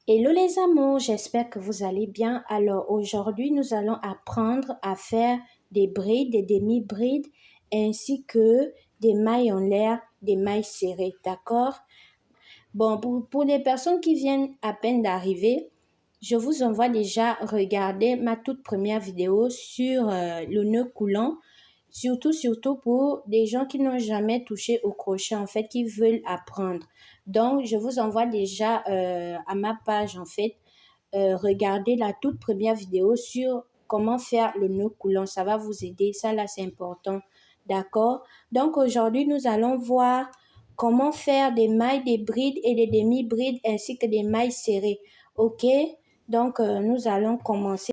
Hello les amours, j'espère que vous allez bien. Alors aujourd'hui, nous allons apprendre à faire des brides, des demi-brides, ainsi que des mailles en l'air, des mailles serrées, d'accord? Bon, pour les personnes qui viennent à peine d'arriver, je vous envoie déjà regarder ma toute première vidéo sur le nœud coulant. Surtout pour des gens qui n'ont jamais touché au crochet, en fait, qui veulent apprendre. Donc, je vous envoie déjà à ma page, en fait, regardez la toute première vidéo sur comment faire le nœud coulant. Ça va vous aider. Ça, là, c'est important. D'accord? Donc, aujourd'hui, nous allons voir comment faire des mailles, des brides et des demi-brides ainsi que des mailles serrées. OK? Donc, nous allons commencer.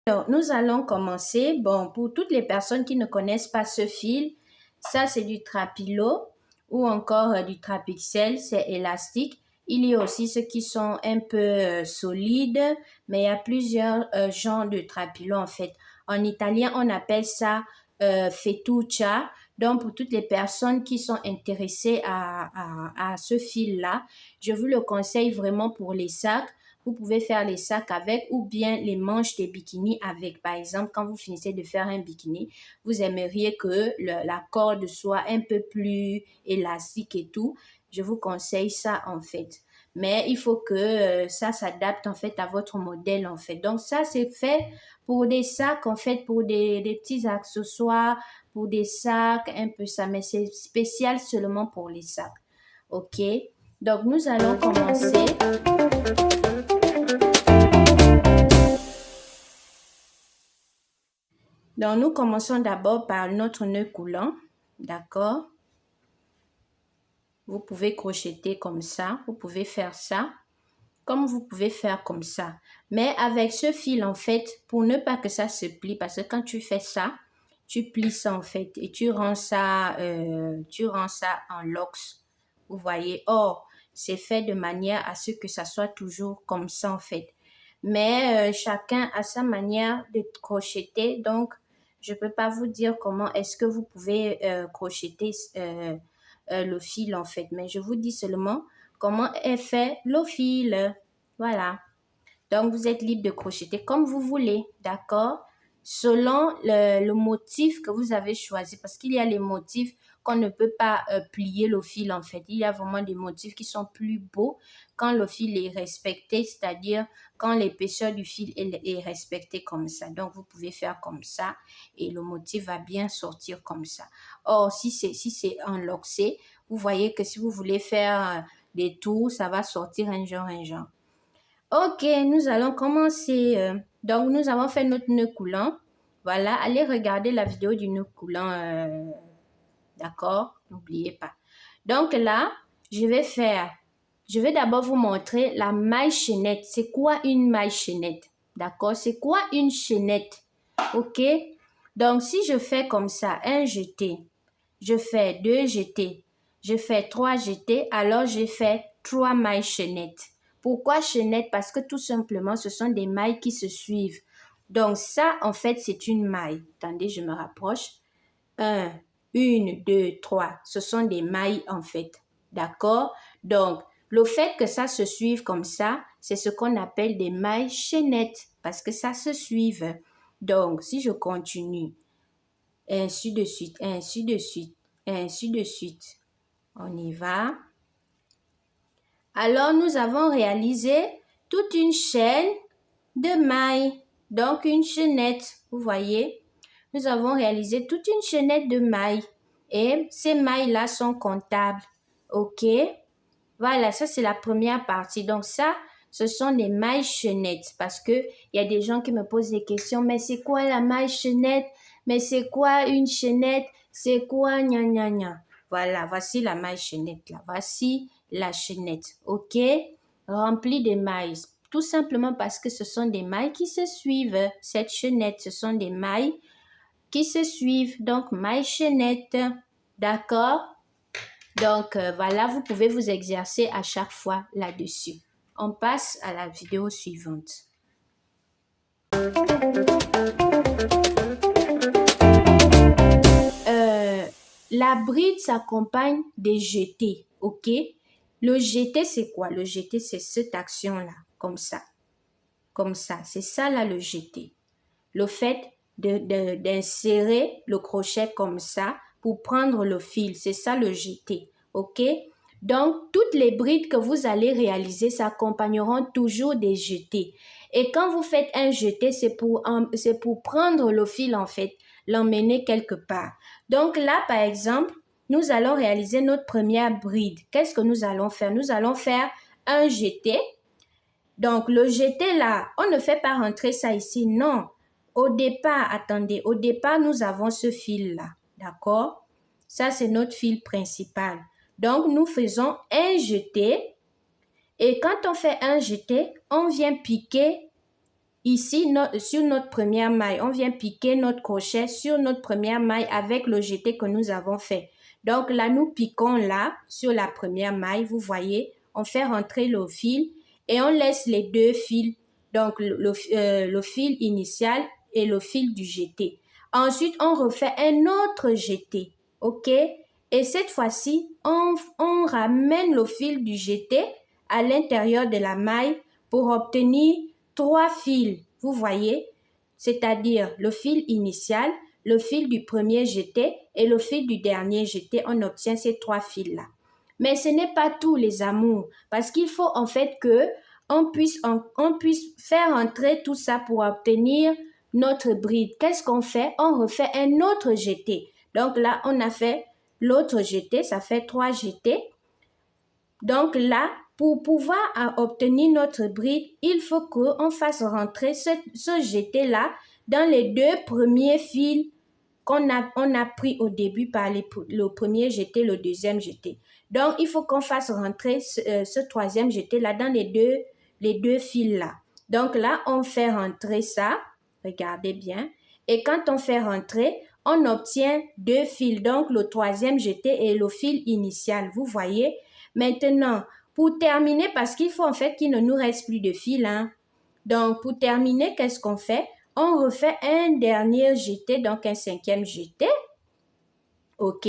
Alors, nous allons commencer. Bon, pour toutes les personnes qui ne connaissent pas ce fil, ça c'est du trapilo ou encore du trapixel, c'est élastique. Il y a aussi ceux qui sont un peu solides, mais il y a plusieurs genres de trapilo en fait. En italien, on appelle ça fettuccia. Donc, pour toutes les personnes qui sont intéressées à ce fil-là, je vous le conseille vraiment pour les sacs. Vous pouvez faire les sacs avec ou bien les manches des bikinis avec. Par exemple, quand vous finissez de faire un bikini, vous aimeriez que la corde soit un peu plus élastique et tout. Je vous conseille ça en fait. Mais il faut que ça s'adapte en fait à votre modèle en fait. Donc ça, c'est fait pour des sacs en fait, pour des petits accessoires, pour des sacs, un peu ça. Mais c'est spécial seulement pour les sacs. OK? Donc nous allons commencer. Donc, nous commençons d'abord par notre nœud coulant, d'accord? Vous pouvez crocheter comme ça, vous pouvez faire ça, comme vous pouvez faire comme ça. Mais avec ce fil, en fait, pour ne pas que ça se plie, parce que quand tu fais ça, tu plies ça, en fait, et tu rends ça en locks. Vous voyez? Or, c'est fait de manière à ce que ça soit toujours comme ça, en fait. Mais chacun a sa manière de crocheter, donc je ne peux pas vous dire comment est-ce que vous pouvez crocheter le fil en fait, mais je vous dis seulement comment est fait le fil. Voilà. Donc, vous êtes libre de crocheter comme vous voulez, d'accord? Selon le motif que vous avez choisi, parce qu'il y a les motifs qu'on ne peut pas plier le fil en fait. Il y a vraiment des motifs qui sont plus beaux quand le fil est respecté, c'est-à-dire quand l'épaisseur du fil est respectée comme ça. Donc, vous pouvez faire comme ça et le motif va bien sortir comme ça. Or, si c'est enloxé, vous voyez que si vous voulez faire des tours, ça va sortir un genre. Ok, nous allons commencer. Donc, nous avons fait notre nœud coulant. Voilà, allez regarder la vidéo du nœud coulant. D'accord? N'oubliez pas. Donc là, je vais d'abord vous montrer la maille chaînette. C'est quoi une maille chaînette? D'accord? C'est quoi une chaînette? Ok? Donc, si je fais comme ça, un jeté, je fais deux jetés, je fais trois jetés, alors je fais trois mailles chaînettes. Pourquoi chaînette? Parce que tout simplement, ce sont des mailles qui se suivent. Donc ça, en fait, c'est une maille. Attendez, je me rapproche. Une, deux, trois. Ce sont des mailles, en fait. D'accord? Donc, le fait que ça se suive comme ça, c'est ce qu'on appelle des mailles chaînettes parce que ça se suive. Donc, si je continue, ainsi de suite, ainsi de suite, ainsi de suite. On y va. Alors, nous avons réalisé toute une chaîne de mailles. Donc, une chaînette, vous voyez. Nous avons réalisé toute une chaînette de mailles. Et ces mailles-là sont comptables. OK? Voilà, ça, c'est la première partie. Donc, ça, ce sont des mailles chaînettes. Parce qu'il y a des gens qui me posent des questions. Mais c'est quoi la maille chaînette? Mais c'est quoi une chaînette? C'est quoi gna gna gna? Voilà, voici la maille chaînette là. Voici la chaînette, ok? Remplie de mailles. Tout simplement parce que ce sont des mailles qui se suivent. Cette chaînette, ce sont des mailles qui se suivent. Donc, maille chaînette. D'accord? Donc, voilà, vous pouvez vous exercer à chaque fois là-dessus. On passe à la vidéo suivante. La bride s'accompagne des jetés, ok? Le jeté, c'est quoi? Le jeté, c'est cette action-là, comme ça. Comme ça, c'est ça là le jeté. Le fait d'insérer le crochet comme ça pour prendre le fil, c'est ça le jeté, ok? Donc, toutes les brides que vous allez réaliser s'accompagneront toujours des jetés. Et quand vous faites un jeté, c'est pour prendre le fil en fait, l'emmener quelque part. Donc là, par exemple, nous allons réaliser notre première bride. Qu'est-ce que nous allons faire? Nous allons faire un jeté. Donc, le jeté là, on ne fait pas rentrer ça ici, non. Au départ, attendez, au départ, nous avons ce fil-là, d'accord? Ça, c'est notre fil principal. Donc, nous faisons un jeté. Et quand on fait un jeté, on vient piquer ici sur notre première maille. On vient piquer notre crochet sur notre première maille avec le jeté que nous avons fait. Donc, là, nous piquons là, sur la première maille, vous voyez, on fait rentrer le fil et on laisse les deux fils, donc le fil initial et le fil du jeté. Ensuite, on refait un autre jeté, ok? Et cette fois-ci, on ramène le fil du jeté à l'intérieur de la maille pour obtenir 3 fils, vous voyez? C'est-à-dire le fil initial, le fil du premier jeté et le fil du dernier jeté. On obtient ces 3 fils-là. Mais ce n'est pas tout, les amours, parce qu'il faut en fait que on puisse faire entrer tout ça pour obtenir notre bride. Qu'est-ce qu'on fait? On refait un autre jeté. Donc là, on a fait l'autre jeté, ça fait 3 jetés. Donc là, pour pouvoir obtenir notre bride, il faut qu'on fasse rentrer ce jeté-là dans les 2 premiers fils on a pris au début par le premier jeté, le deuxième jeté. Donc, il faut qu'on fasse rentrer ce 3e jeté-là dans les deux fils-là. Donc là, on fait rentrer ça. Regardez bien. Et quand on fait rentrer, on obtient 2 fils. Donc, le 3e jeté et le fil initial. Vous voyez? Maintenant, pour terminer, parce qu'il faut en fait qu'il ne nous reste plus de fils. Hein. Donc, pour terminer, qu'est-ce qu'on fait? On refait un dernier jeté, donc un 5e jeté. OK.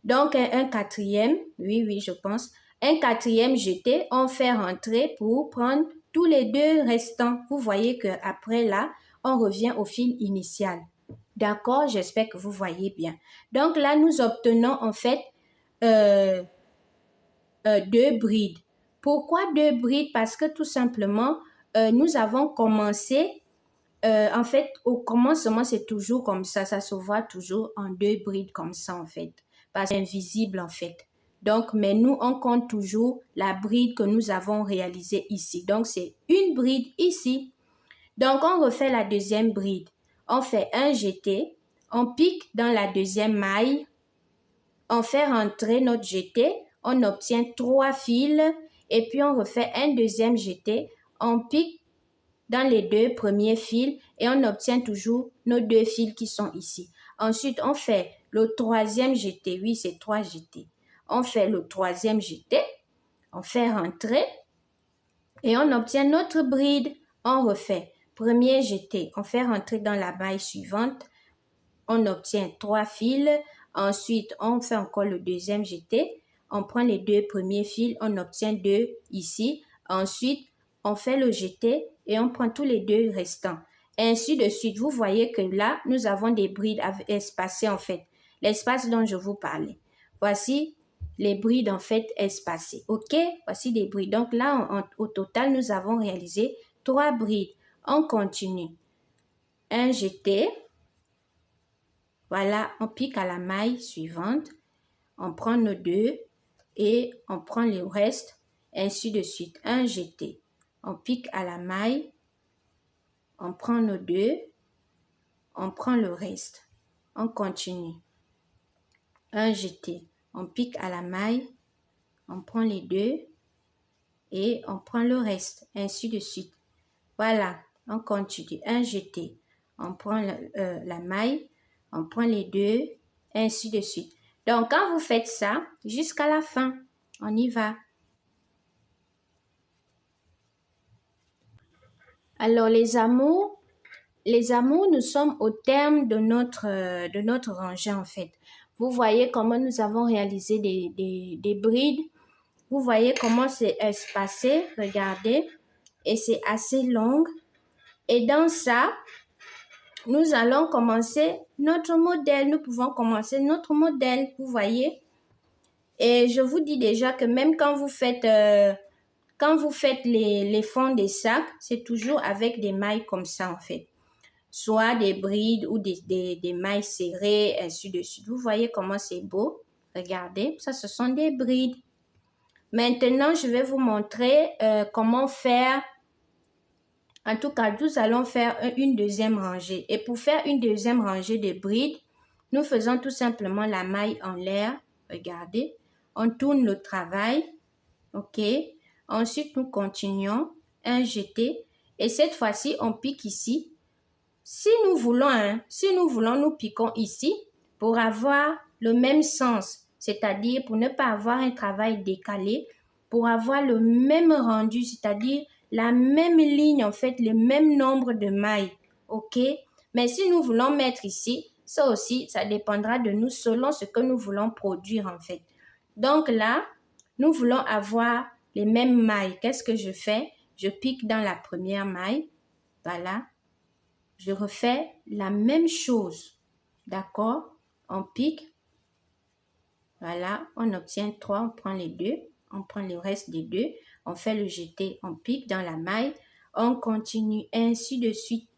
Donc, un 4e. Oui, je pense. Un 4e jeté, on fait rentrer pour prendre tous les 2 restants. Vous voyez qu'après là, on revient au fil initial. D'accord? J'espère que vous voyez bien. Donc là, nous obtenons en fait 2 brides. Pourquoi 2 brides? Parce que tout simplement, nous avons commencé en fait, au commencement, c'est toujours comme ça se voit toujours en 2 brides comme ça, en fait. Parce que c'est invisible, en fait. Donc, mais nous, on compte toujours la bride que nous avons réalisée ici. Donc, c'est une bride ici. Donc, on refait la 2e bride. On fait un jeté. On pique dans la 2e maille. On fait rentrer notre jeté. On obtient 3 fils. Et puis, on refait un 2e jeté. On pique dans les 2 premiers fils et on obtient toujours nos 2 fils qui sont ici. Ensuite, on fait le 3e jeté. Oui, c'est 3 jetés. On fait le 3e jeté. On fait rentrer et on obtient notre bride. On refait. Premier jeté, on fait rentrer dans la maille suivante. On obtient 3 fils. Ensuite, on fait encore le 2e jeté. On prend les 2 premiers fils. On obtient 2 ici. Ensuite, on fait le jeté et on prend tous les 2 restants. Ainsi de suite, vous voyez que là, nous avons des brides espacées en fait. L'espace dont je vous parlais. Voici les brides en fait espacées. OK? Voici des brides. Donc là, au total, nous avons réalisé 3 brides. On continue. Un jeté. Voilà, on pique à la maille suivante. On prend nos 2 et on prend le reste. Ainsi de suite. Un jeté. On pique à la maille. On prend nos 2, on prend le reste. On continue. Un jeté. On pique à la maille. On prend les 2 et on prend le reste. Ainsi de suite. Voilà. On continue. Un jeté. On prend la maille. On prend les 2. Ainsi de suite. Donc, quand vous faites ça, jusqu'à la fin, on y va. Alors, les amours, nous sommes au terme de notre rangée, en fait. Vous voyez comment nous avons réalisé des brides. Vous voyez comment c'est espacé, regardez. Et c'est assez long. Et dans ça, nous allons commencer notre modèle. Nous pouvons commencer notre modèle, vous voyez. Et je vous dis déjà que même quand vous faites les fonds des sacs, c'est toujours avec des mailles comme ça, en fait. Soit des brides ou des mailles serrées, ainsi de suite. Vous voyez comment c'est beau? Regardez, ça, ce sont des brides. Maintenant, je vais vous montrer comment faire. En tout cas, nous allons faire une deuxième rangée. Et pour faire une deuxième rangée de brides, nous faisons tout simplement la maille en l'air. Regardez, on tourne le travail. OK. Ensuite, nous continuons. Un jeté. Et cette fois-ci, on pique ici. Si nous voulons, nous piquons ici pour avoir le même sens. C'est-à-dire pour ne pas avoir un travail décalé, pour avoir le même rendu, c'est-à-dire la même ligne, en fait, le même nombre de mailles. OK? Mais si nous voulons mettre ici, ça aussi, ça dépendra de nous selon ce que nous voulons produire, en fait. Donc là, nous voulons avoir les mêmes mailles. Qu'est-ce que je fais? Je pique dans la première maille. Voilà. Je refais la même chose. D'accord? On pique. Voilà, on obtient 3, on prend les deux, on prend le reste des deux, on fait le jeté, on pique dans la maille, on continue ainsi de suite,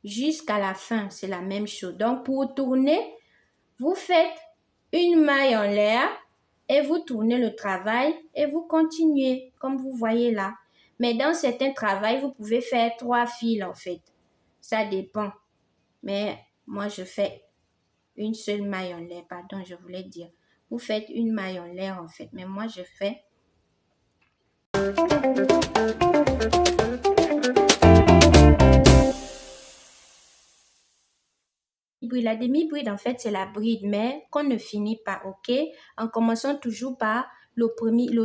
jusqu'à la fin, c'est la même chose. Donc, pour tourner, vous faites une maille en l'air et vous tournez le travail et vous continuez, comme vous voyez là. Mais dans certains travails, vous pouvez faire 3 fils en fait. Ça dépend. Mais moi, je fais une seule maille en l'air, pardon, je voulais dire. Vous faites une maille en l'air en fait, mais moi je fais. La demi-bride en fait c'est la bride, mais qu'on ne finit pas, ok? En commençant toujours par le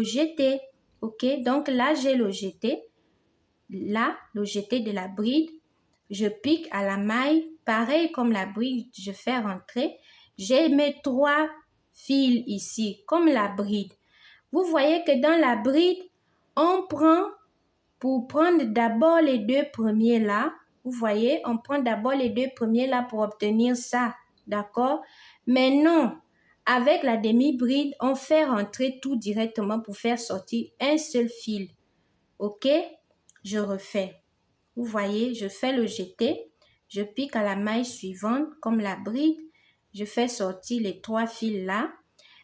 jeté, ok? Donc là j'ai le jeté, là le jeté de la bride, je pique à la maille, pareil comme la bride, je fais rentrer. J'ai mes 3 fils ici, comme la bride. Vous voyez que dans la bride, on prend, pour prendre d'abord les 2 premiers là, vous voyez, on prend d'abord les 2 premiers là pour obtenir ça, d'accord? Mais non, avec la demi-bride, on fait rentrer tout directement pour faire sortir un seul fil, ok? Je refais. Vous voyez, je fais le jeté, je pique à la maille suivante comme la bride, je fais sortir les 3 fils là.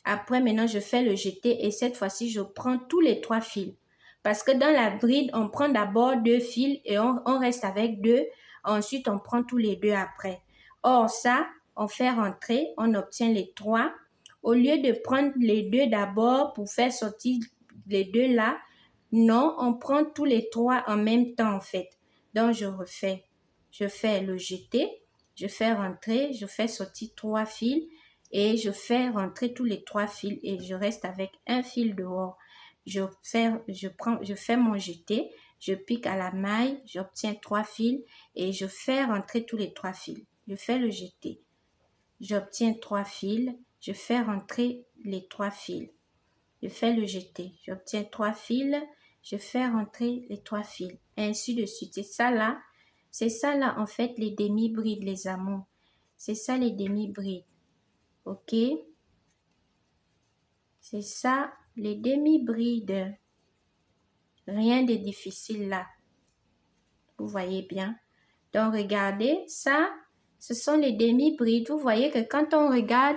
Après, maintenant, je fais le jeté et cette fois-ci, je prends tous les 3 fils. Parce que dans la bride, on prend d'abord 2 fils et on reste avec 2. Ensuite, on prend tous les 2 après. Or, ça, on fait rentrer, on obtient les 3. Au lieu de prendre les 2 d'abord pour faire sortir les 2 là, non, on prend tous les 3 en même temps en fait. Donc, je refais. Je fais le jeté, je fais rentrer, je fais sortir 3 fils et je fais rentrer tous les 3 fils et je reste avec un fil dehors. Je fais mon jeté, je pique à la maille, j'obtiens 3 fils et je fais rentrer tous les 3 fils. Je fais le jeté. J'obtiens 3 fils, je fais rentrer les 3 fils. Je fais le jeté. J'obtiens 3 fils, je fais rentrer les 3 fils. Et ainsi de suite. C'est ça là en fait les demi-brides, les amours. C'est ça les demi-brides. Ok? C'est ça les demi-brides. Rien de difficile là. Vous voyez bien. Donc regardez, ça, ce sont les demi-brides. Vous voyez que quand on regarde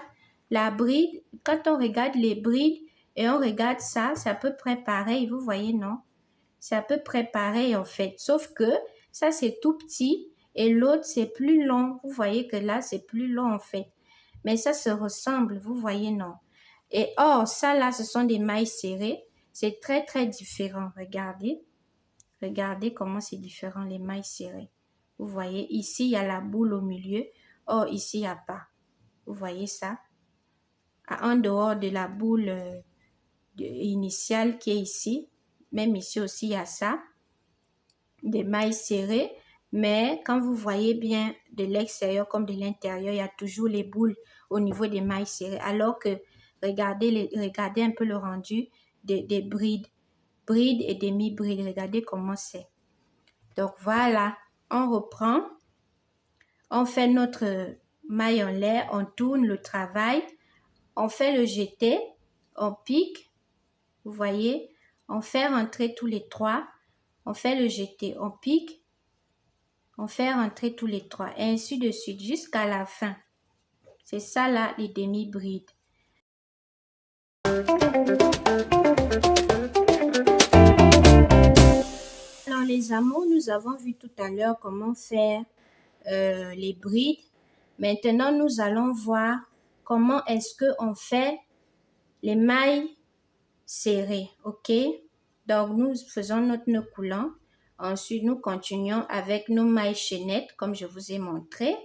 la bride, quand on regarde les brides et on regarde ça, c'est à peu près pareil. Vous voyez, non? C'est à peu près pareil en fait. Sauf que ça, c'est tout petit et l'autre, c'est plus long. Vous voyez que là, c'est plus long en fait. Mais ça se ressemble, vous voyez, non? Et or, ça là, ce sont des mailles serrées. C'est très, très différent. Regardez. Regardez comment c'est différent, les mailles serrées. Vous voyez, ici, il y a la boule au milieu. Or, ici, il n'y a pas. Vous voyez ça? En dehors de la boule initiale qui est ici. Même ici aussi, il y a ça. Des mailles serrées. Mais quand vous voyez bien de l'extérieur comme de l'intérieur, il y a toujours les boules au niveau des mailles serrées. Alors que regardez un peu le rendu des brides. Brides et demi-brides. Regardez comment c'est. Donc voilà, on reprend. On fait notre maille en l'air, on tourne le travail. On fait le jeté, on pique. Vous voyez, on fait rentrer tous les trois. On fait le jeté, on pique. On fait rentrer tous les trois. Et ainsi de suite jusqu'à la fin. C'est ça là, les demi-brides. Alors les amours, nous avons vu tout à l'heure comment faire les brides. Maintenant, nous allons voir comment est-ce qu'on fait les mailles serrées, ok? Donc, nous faisons notre nœud coulant. Ensuite, nous continuons avec nos mailles chaînettes, comme je vous ai montré.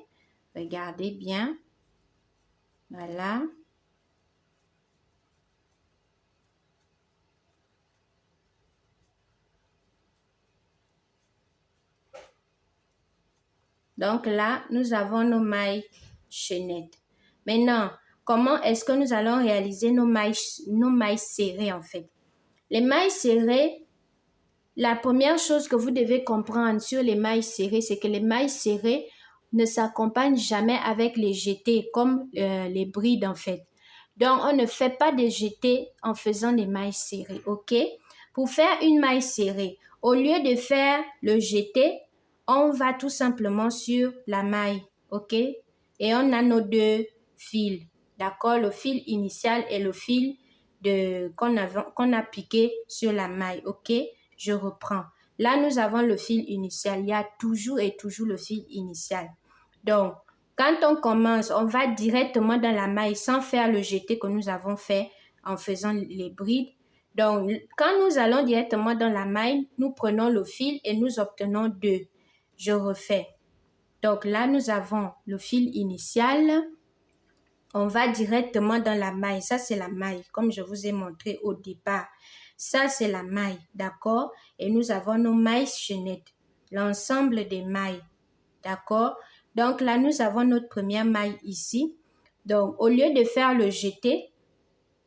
Regardez bien. Voilà. Donc là, nous avons nos mailles chaînettes. Maintenant, comment est-ce que nous allons réaliser nos mailles serrées en fait? Les mailles serrées, la première chose que vous devez comprendre sur les mailles serrées, c'est que les mailles serrées ne s'accompagnent jamais avec les jetés comme les brides en fait. Donc, on ne fait pas des jetés en faisant des mailles serrées, ok? Pour faire une maille serrée, au lieu de faire le jeté, on va tout simplement sur la maille, ok? Et on a nos deux fils, d'accord? Le fil initial et le fil qu'on a piqué sur la maille, ok? Je reprends. Là, nous avons le fil initial. Il y a toujours et toujours le fil initial. Donc, quand on commence, on va directement dans la maille sans faire le jeté que nous avons fait en faisant les brides. Donc, quand nous allons directement dans la maille, nous prenons le fil et nous obtenons 2. Je refais. Donc là, nous avons le fil initial. On va directement dans la maille. Ça, c'est la maille, comme je vous ai montré au départ. Ça, c'est la maille, d'accord? Et nous avons nos mailles chaînettes, l'ensemble des mailles, d'accord? Donc là, nous avons notre première maille ici. Donc, au lieu de faire le jeté,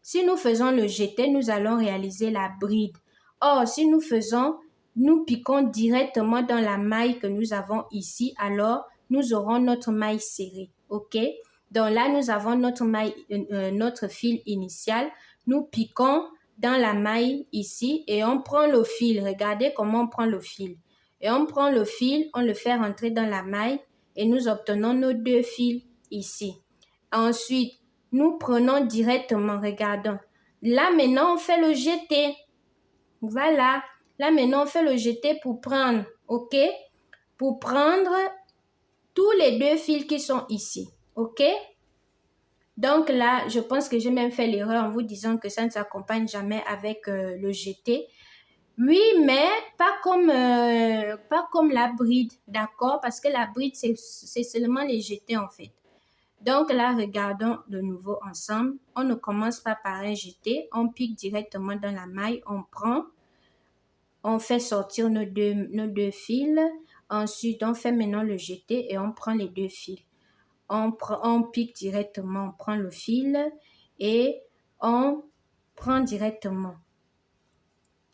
si nous faisons le jeté, nous allons réaliser la bride. Or, si nous piquons directement dans la maille que nous avons ici, alors nous aurons notre maille serrée, ok? Donc là, nous avons notre fil initial. Nous piquons dans la maille ici et on prend le fil. Regardez comment on prend le fil. Et on prend le fil, on le fait rentrer dans la maille et nous obtenons nos 2 fils ici. Ensuite, nous prenons directement, regardons. Là, maintenant, on fait le jeté. Voilà. Là, maintenant, on fait le jeté pour prendre, ok? Pour prendre tous les 2 fils qui sont ici, ok? Donc là, je pense que j'ai même fait l'erreur en vous disant que ça ne s'accompagne jamais avec le jeté. Oui, mais pas comme la bride, d'accord? Parce que la bride, c'est seulement les jetés en fait. Donc là, regardons de nouveau ensemble. On ne commence pas par un jeté. On pique directement dans la maille. On prend. On fait sortir nos deux fils. Ensuite, on fait maintenant le jeté et on prend les 2 fils. On pique directement. On prend le fil et on prend directement.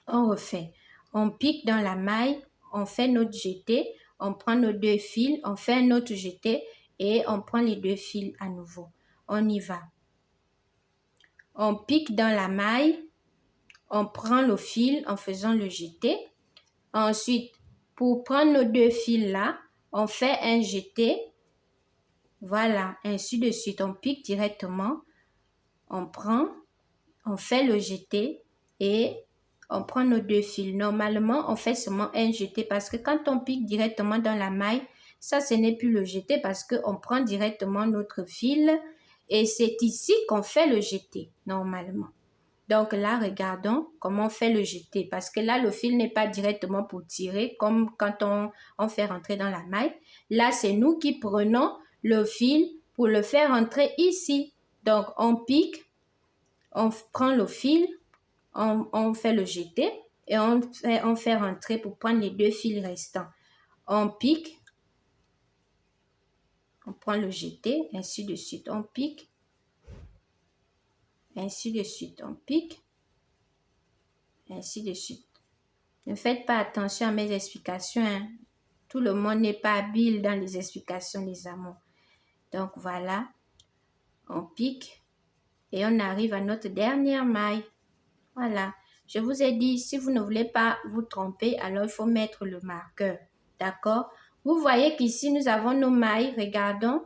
On refait. On pique dans la maille. On fait notre jeté. On prend nos 2 fils. On fait un autre jeté. Et on prend les 2 fils à nouveau. On y va. On pique dans la maille. On prend le fil en faisant le jeté. Ensuite, pour prendre nos 2 fils là, on fait un jeté. Voilà, ainsi de suite. On pique directement. On prend, on fait le jeté et on prend nos 2 fils. Normalement, on fait seulement un jeté parce que quand on pique directement dans la maille, ça, ce n'est plus le jeté parce qu'on prend directement notre fil et c'est ici qu'on fait le jeté, normalement. Donc là, regardons comment on fait le jeté parce que là, le fil n'est pas directement pour tirer comme quand on fait rentrer dans la maille. Là, c'est nous qui prenons le fil pour le faire entrer ici. Donc, on pique, on prend le fil, on fait le jeter et on fait rentrer pour prendre les 2 fils restants. On pique, on prend le jeté, ainsi de suite. On pique, ainsi de suite. On pique, ainsi de suite. Ne faites pas attention à mes explications, hein. Tout le monde n'est pas habile dans les explications, les amours. Donc, voilà. On pique et on arrive à notre dernière maille. Voilà. Je vous ai dit, si vous ne voulez pas vous tromper, alors il faut mettre le marqueur. D'accord? Vous voyez qu'ici, nous avons nos mailles. Regardons.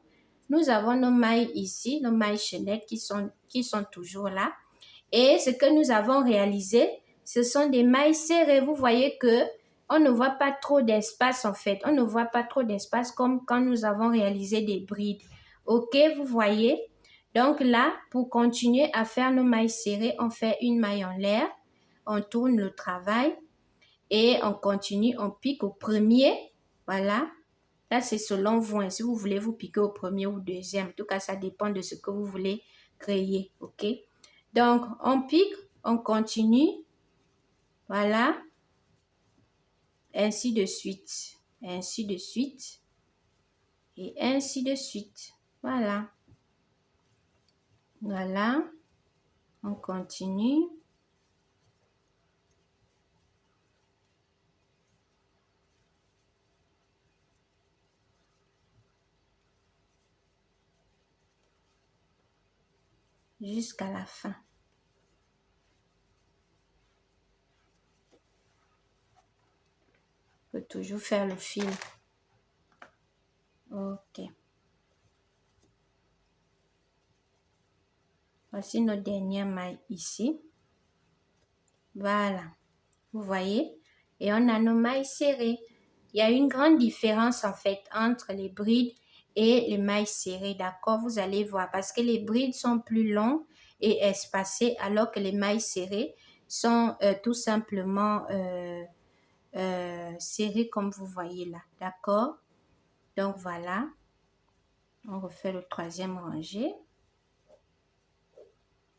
Nous avons nos mailles ici, nos mailles chaînettes qui sont toujours là. Et ce que nous avons réalisé, ce sont des mailles serrées. Vous voyez que on ne voit pas trop d'espace en fait. On ne voit pas trop d'espace comme quand nous avons réalisé des brides. Ok, vous voyez? Donc là, pour continuer à faire nos mailles serrées, on fait une maille en l'air. On tourne le travail et on continue, on pique au premier. Voilà. Là, c'est selon vous. Si vous voulez vous piquer au premier ou deuxième. En tout cas, ça dépend de ce que vous voulez créer. Ok? Donc, on pique, on continue. Voilà. Ainsi de suite. Ainsi de suite. Et ainsi de suite. Voilà. Voilà. On continue. Jusqu'à la fin. On peut toujours faire le fil. Ok. Voici notre dernière maille ici. Voilà. Vous voyez? Et on a nos mailles serrées. Il y a une grande différence en fait entre les brides et les mailles serrées. D'accord? Vous allez voir. Parce que les brides sont plus longues et espacées alors que les mailles serrées sont tout simplement serrées comme vous voyez là. D'accord? Donc voilà. On refait le troisième rangé.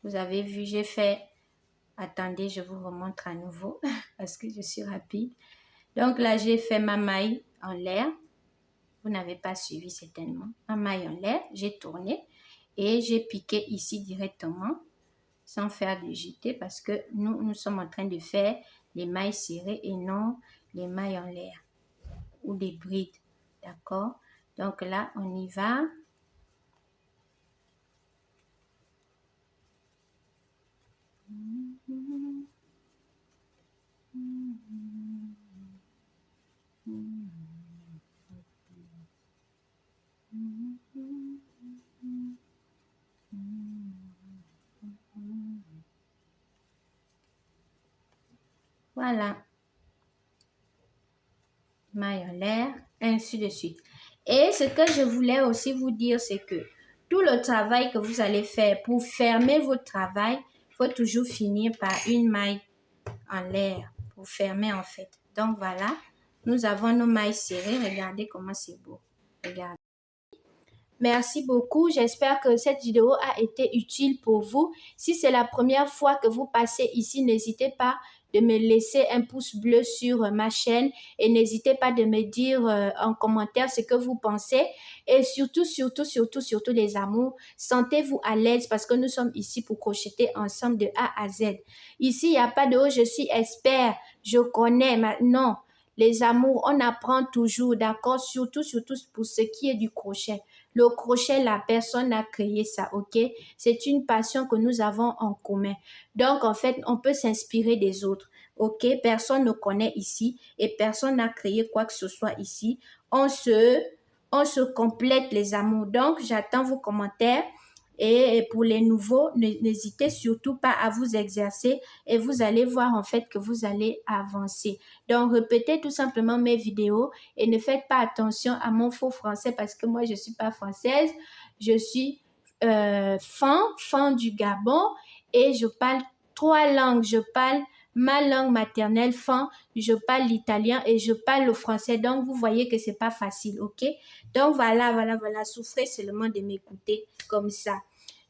Vous avez vu, j'ai fait... Attendez, je vous remontre à nouveau parce que je suis rapide. Donc là, j'ai fait ma maille en l'air. Vous n'avez pas suivi certainement. Ma maille en l'air, j'ai tourné et j'ai piqué ici directement sans faire de jeté parce que nous sommes en train de faire les mailles serrées et non les mailles en l'air ou des brides. D'accord? Donc là, on y va. Voilà. Maille en l'air, ainsi de suite. Et ce que je voulais aussi vous dire, c'est que tout le travail que vous allez faire pour fermer votre travail, il faut toujours finir par une maille en l'air pour fermer en fait. Donc voilà, nous avons nos mailles serrées. Regardez comment c'est beau. Regardez. Merci beaucoup. J'espère que cette vidéo a été utile pour vous. Si c'est la première fois que vous passez ici, n'hésitez pas de me laisser un pouce bleu sur ma chaîne et n'hésitez pas de me dire en commentaire ce que vous pensez. Et surtout les amours, sentez-vous à l'aise parce que nous sommes ici pour crocheter ensemble de A à Z. Ici, il n'y a pas de « oh, je suis expert, je connais ». Non, les amours, on apprend toujours, d'accord? Surtout pour ce qui est du crochet. Le crochet, la personne a créé ça, ok? C'est une passion que nous avons en commun. Donc, en fait, on peut s'inspirer des autres, ok? Personne ne connaît ici et personne n'a créé quoi que ce soit ici. On se complète les amours. Donc, j'attends vos commentaires. Et pour les nouveaux, n'hésitez surtout pas à vous exercer et vous allez voir en fait que vous allez avancer. Donc, répétez tout simplement mes vidéos et ne faites pas attention à mon faux français parce que moi, je ne suis pas française. Je suis fan du Gabon et je parle 3 langues. Je parle ma langue maternelle, je parle l'italien et je parle le français. Donc, vous voyez que c'est pas facile, ok? Donc, voilà. Souffrez seulement de m'écouter comme ça.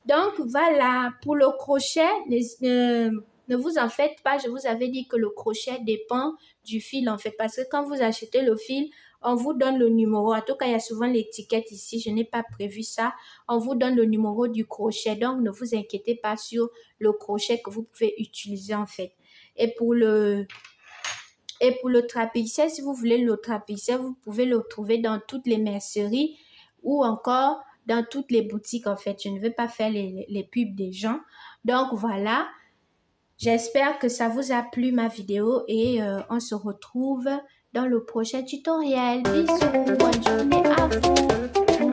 Donc, voilà. Pour le crochet, ne vous en faites pas. Je vous avais dit que le crochet dépend du fil, en fait. Parce que quand vous achetez le fil, on vous donne le numéro. En tout cas, il y a souvent l'étiquette ici. Je n'ai pas prévu ça. On vous donne le numéro du crochet. Donc, ne vous inquiétez pas sur le crochet que vous pouvez utiliser, en fait. Et pour le trapézien, si vous voulez le trapézien, vous pouvez le trouver dans toutes les merceries ou encore dans toutes les boutiques, en fait. Je ne veux pas faire les pubs des gens. Donc, voilà. J'espère que ça vous a plu, ma vidéo, et on se retrouve dans le prochain tutoriel. Bisous, bonne journée à vous.